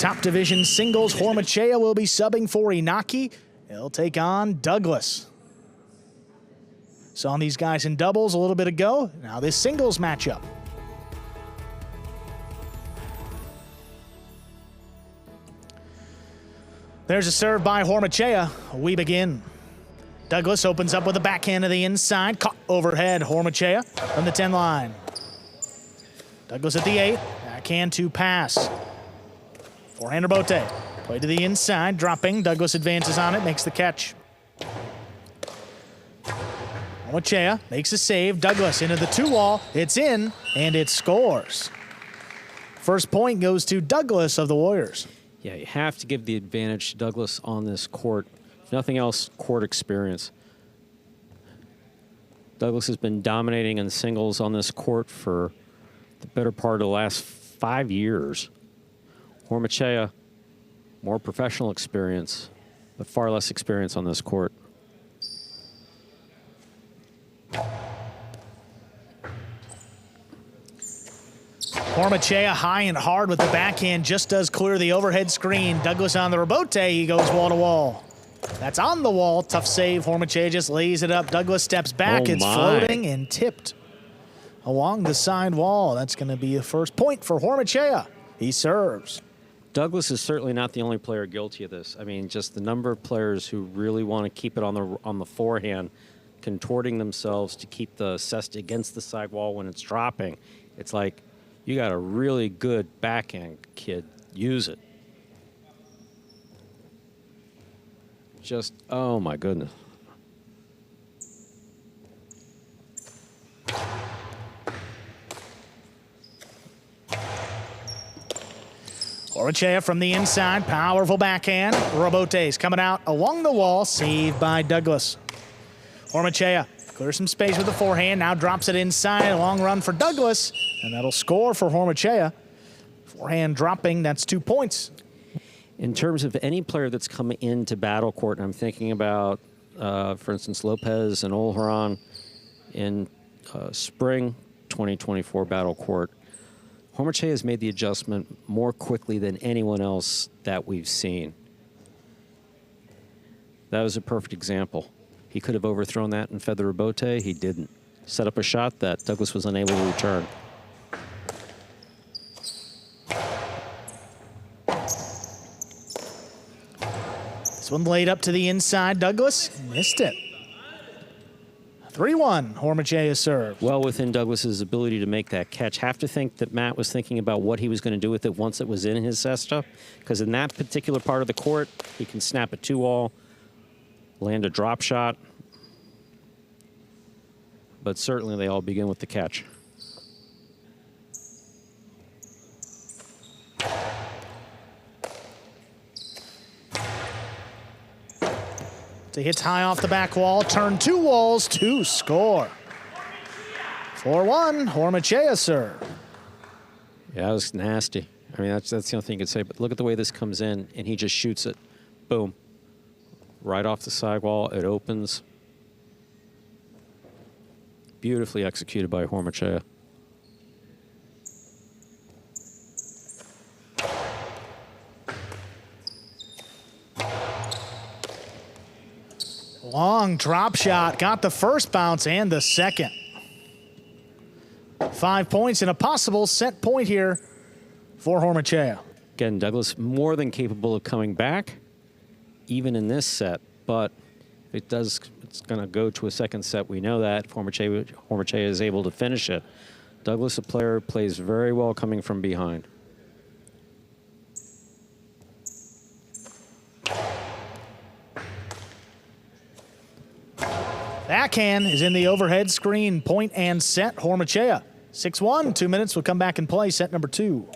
top division singles, Hormaetxea will be subbing for Inaki. He'll take on Douglas. Saw these guys in doubles a little bit ago. Now this singles matchup. There's a serve by Hormaetxea. We begin. Douglas opens up with a backhand to the inside. Caught overhead, Hormaetxea from the 10 line. Douglas at the 8. Backhand to pass. Forehand rebote. Play to the inside, dropping. Douglas advances on it, makes the catch. Hormaetxea makes a save. Douglas into the 2-wall. It's in, and it scores. First point goes to Douglas of the Warriors. Yeah, you have to give the advantage to Douglas on this court. If nothing else, court experience. Douglas has been dominating in singles on this court for the better part of the last 5 years. Hormaetxea, more professional experience, but far less experience on this court. Hormaetxea high and hard with the backhand, just does clear the overhead screen. Douglas on the rebote, he goes wall to wall. That's on the wall, tough save. Hormaetxea just lays it up. Douglas steps back, it's floating and tipped along the side wall. That's gonna be a first point for Hormaetxea. He serves. Douglas is certainly not the only player guilty of this. I mean, just the number of players who really want to keep it on the forehand, contorting themselves to keep the cesta against the side wall when it's dropping. It's like, you got a really good backhand, kid. Use it. Just, oh my goodness. Hormaetxea from the inside, powerful backhand. Rebote's coming out along the wall, saved by Douglas. Hormaetxea clears some space with the forehand, now drops it inside, a long run for Douglas, and that'll score for Hormaetxea. Forehand dropping, that's 2 points. In terms of any player that's coming into battle court, I'm thinking about, for instance, Lopez and Olharan in spring 2024 battle court. Hormaetxea has made the adjustment more quickly than anyone else that we've seen. That was a perfect example. He could have overthrown that and fed the rebote. He didn't. Set up a shot that Douglas was unable to return. This one laid up to the inside. Douglas missed it. 3-1, Hormaetxea serve. Well within Douglas's ability to make that catch. Have to think that Matt was thinking about what he was going to do with it once it was in his cesta, because in that particular part of the court, he can snap a 2-wall, land a drop shot, but certainly they all begin with the catch. He hits high off the back wall, turn 2 walls to score. 4-1, Hormaetxea serve. Yeah, that was nasty. I mean, that's the only thing you could say, but look at the way this comes in, and he just shoots it. Boom. Right off the sidewall, it opens. Beautifully executed by Hormaetxea. Long drop shot, got the first bounce and the second. 5 points and a possible set point here for Hormaetxea. Again, Douglas more than capable of coming back, even in this set, but if it's going to go to a second set. We know that Hormaetxea is able to finish it. Douglas, a player who plays very well coming from behind. Backhand is in the overhead screen. Point and set, Hormaetxea. 6-1, 2 minutes will come back and play set number 2.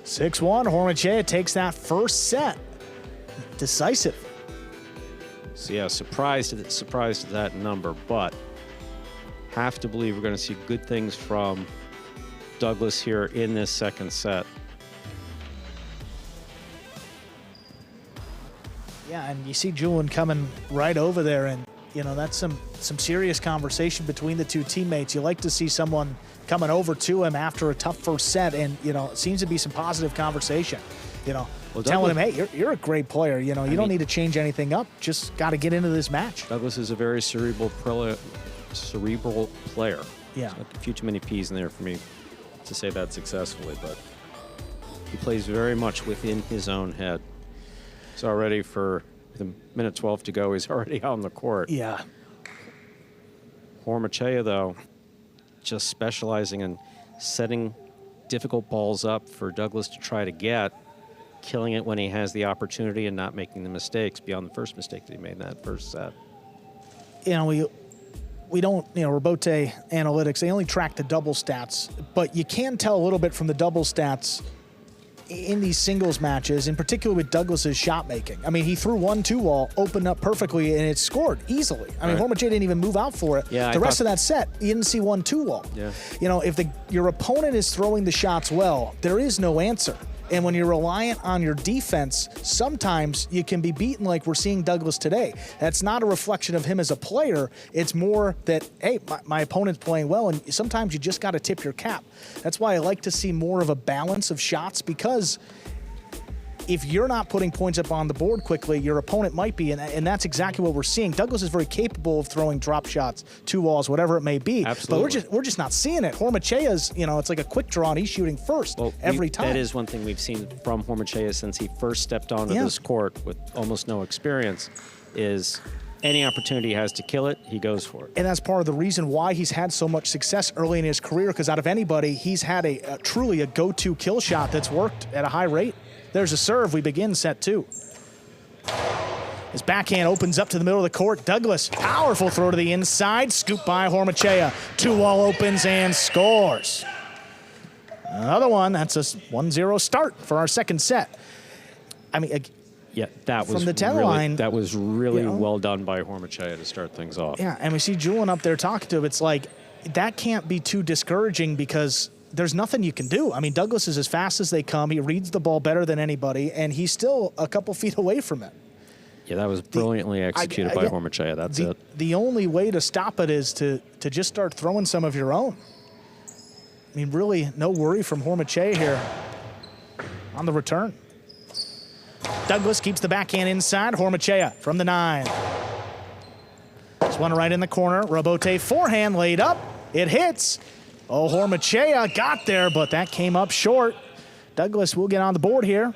6-1, Hormaetxea takes that first set. Decisive. So yeah, surprised at that number, but have to believe we're going to see good things from Douglas here in this second set. Yeah, and you see Julian coming right over there, and you know, that's some serious conversation between the two teammates. You like to see someone coming over to him after a tough first set, and you know, it seems to be some positive conversation. you know, Well, telling Douglas- him, hey, you're a great player. You know, you don't need to change anything up. Just got to get into this match. Douglas is a very cerebral player. Yeah. So a few too many P's in there for me to say that successfully, but he plays very much within his own head. He's already, for the minute 12 to go, he's already on the court. Yeah. Hormaetxea, though, just specializing in setting difficult balls up for Douglas to try to get, killing it when he has the opportunity and not making the mistakes beyond the first mistake that he made in that first set. You know, we don't, you know, Robote analytics, they only track the double stats, but you can tell a little bit from the double stats in these singles matches, in particular with Douglas's shot making. I mean, he threw 1-2 wall, opened up perfectly, and it scored easily. I mean, Hormaetxea didn't even move out for it. Yeah, the rest of that set, you didn't see 1-2 wall. Yeah. You know, if your opponent is throwing the shots well, there is no answer. And when you're reliant on your defense, sometimes you can be beaten like we're seeing Douglas today. That's not a reflection of him as a player. It's more that, hey, my opponent's playing well, and sometimes you just got to tip your cap. That's why I like to see more of a balance of shots, because if you're not putting points up on the board quickly, your opponent might be, and that's exactly what we're seeing. Douglas is very capable of throwing drop shots, 2 walls, whatever it may be. Absolutely. But we're just not seeing it. Hormaetxea's, you know, it's like a quick draw, and he's shooting first every time. That is one thing we've seen from Hormaetxea since he first stepped onto this court with almost no experience, is any opportunity he has to kill it, he goes for it. And that's part of the reason why he's had so much success early in his career, because out of anybody, he's had a truly a go-to kill shot that's worked at a high rate. There's a serve. We begin set 2. His backhand opens up to the middle of the court. Douglas, powerful throw to the inside. Scooped by Hormaetxea. 2-wall opens and scores. Another one. That's a 1-0 start for our second set. I mean, yeah, that was from the 10 really, line, that was really you know, well done by Hormaetxea to start things off. yeah, and we see Julian up there talking to him. It's like, that can't be too discouraging, because there's nothing you can do. I mean, Douglas is as fast as they come. He reads the ball better than anybody, and he's still a couple feet away from it. Yeah, that was brilliantly executed by Hormaetxea. That's it. The only way to stop it is to just start throwing some of your own. I mean, really, no worry from Hormaetxea here on the return. Douglas keeps the backhand inside. Hormaetxea from the 9. This one right in the corner. Robote forehand laid up. It hits. Oh, Hormaetxea got there, but that came up short. Douglas will get on the board here.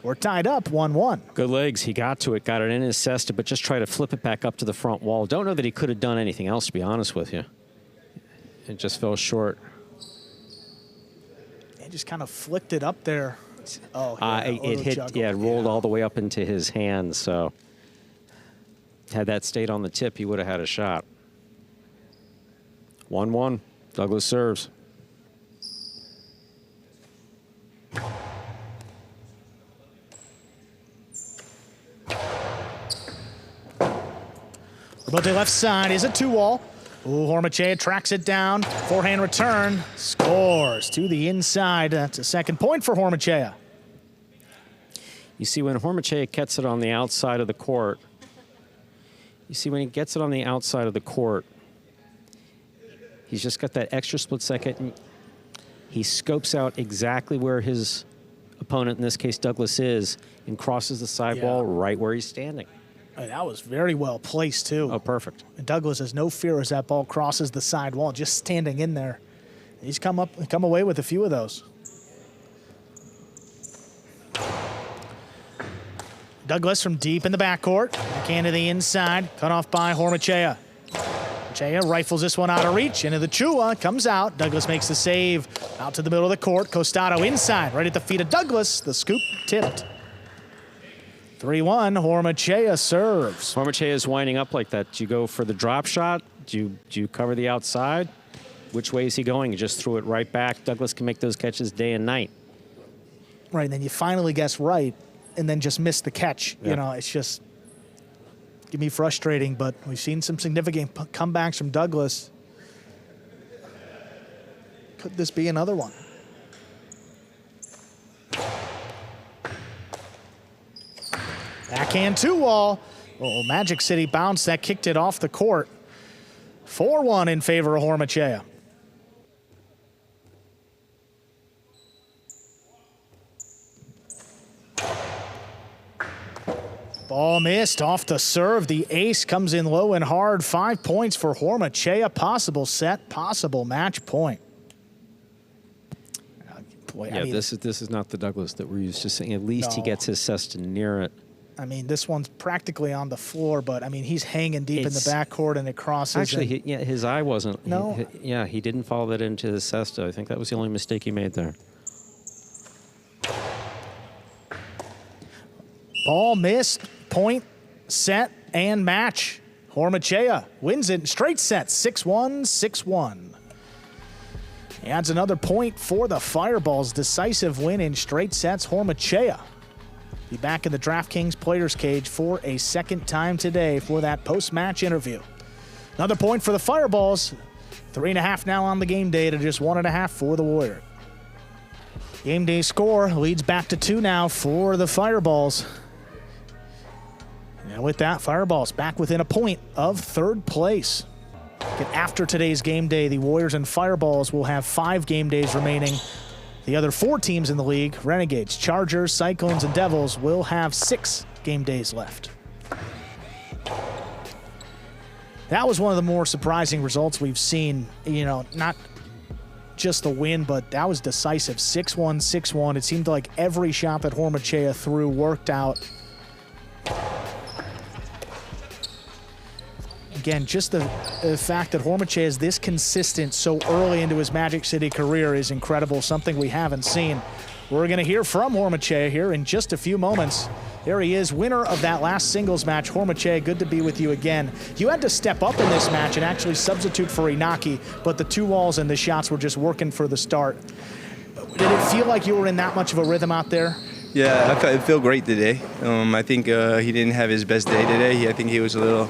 We're tied up 1-1. Good legs. He got to it, got it in his cesta, but just try to flip it back up to the front wall. Don't know that he could have done anything else, to be honest with you. It just fell short. He just kind of flicked it up there. Oh, yeah, it hit, yeah, it rolled all the way up into his hand, so had that stayed on the tip, he would have had a shot. 1-1. Douglas serves. Robote left side is a 2-wall. Ooh, Hormaetxea tracks it down. Forehand return. Scores to the inside. That's a second point for Hormaetxea. You see, when Hormaetxea gets it on the outside of the court, he's just got that extra split second. He scopes out exactly where his opponent, in this case Douglas, is, and crosses the sidewall right where he's standing. That was very well placed, too. Oh, perfect. And Douglas has no fear as that ball crosses the sidewall, just standing in there. He's come away with a few of those. Douglas from deep in the backcourt. Backhand to the inside. Cut off by Hormaetxea. Hormaetxea rifles this one out of reach. Into the Chua. Comes out. Douglas makes the save. Out to the middle of the court. Costado inside. Right at the feet of Douglas. The scoop tipped. 3-1. Hormaetxea serves. Hormaetxea is winding up like that. Do you go for the drop shot? Do you cover the outside? Which way is he going? He just threw it right back. Douglas can make those catches day and night. Right, and then you finally guess right, and then just miss the catch. Yeah. You know, it's just can be frustrating, but we've seen some significant comebacks from Douglas. Could this be another one? Backhand 2-wall. Oh, Magic City bounced. That kicked it off the court. 4-1 in favor of Hormaetxea. Ball missed off the serve. The ace comes in low and hard. 5 points for Hormaetxea. Possible set, possible match point. Boy, Yeah, I mean, this is not the Douglas that we're used to seeing. At least he gets his cesta near it. I mean, this one's practically on the floor, but I mean, he's hanging deep in the backcourt and it crosses. Actually, his eye wasn't. No. He didn't follow that into the cesta. I think that was the only mistake he made there. Ball missed, point, set, and match. Hormaetxea wins it in straight sets, 6-1, 6-1. He adds another point for the Fireballs. Decisive win in straight sets. Hormaetxea be back in the DraftKings Players Cage for a second time today for that post-match interview. Another point for the Fireballs. 3.5 now on the game day to just 1.5 for the Warrior. Game day score leads back to 2 now for the Fireballs. And with that, Fireballs back within a point of third place. After today's game day, the Warriors and Fireballs will have 5 game days remaining. The other 4 teams in the league, Renegades, Chargers, Cyclones, and Devils, will have 6 game days left. That was one of the more surprising results we've seen. You know, not just the win, but that was decisive. 6-1, 6-1. It seemed like every shot that Hormaetxea threw worked out. Again, just the fact that Hormaetxea is this consistent so early into his Magic City career is incredible, something we haven't seen. We're going to hear from Hormaetxea here in just a few moments. There he is, winner of that last singles match. Hormaetxea, good to be with you again. You had to step up in this match and actually substitute for Inaki, but the 2 walls and the shots were just working for the start. Did it feel like you were in that much of a rhythm out there? Yeah, I feel great today. I think he didn't have his best day today. I think he was a little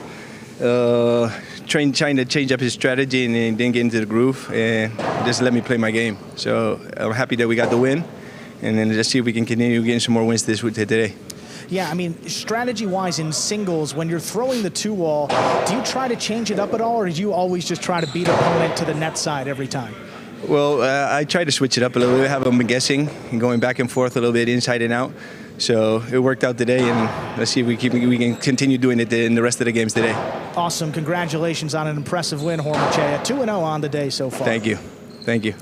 trying to change up his strategy and didn't get into the groove and just let me play my game. So I'm happy that we got the win, and then just see if we can continue getting some more wins this week today. Yeah, I mean, strategy-wise in singles, when you're throwing the 2-wall, do you try to change it up at all, or do you always just try to beat opponent to the net side every time? Well, I try to switch it up a little bit, have them guessing and going back and forth a little bit inside and out. So it worked out today, and let's see if we can continue doing it in the rest of the games today. Awesome. Congratulations on an impressive win, Hormaetxea. 2-0 on the day so far. Thank you. Thank you.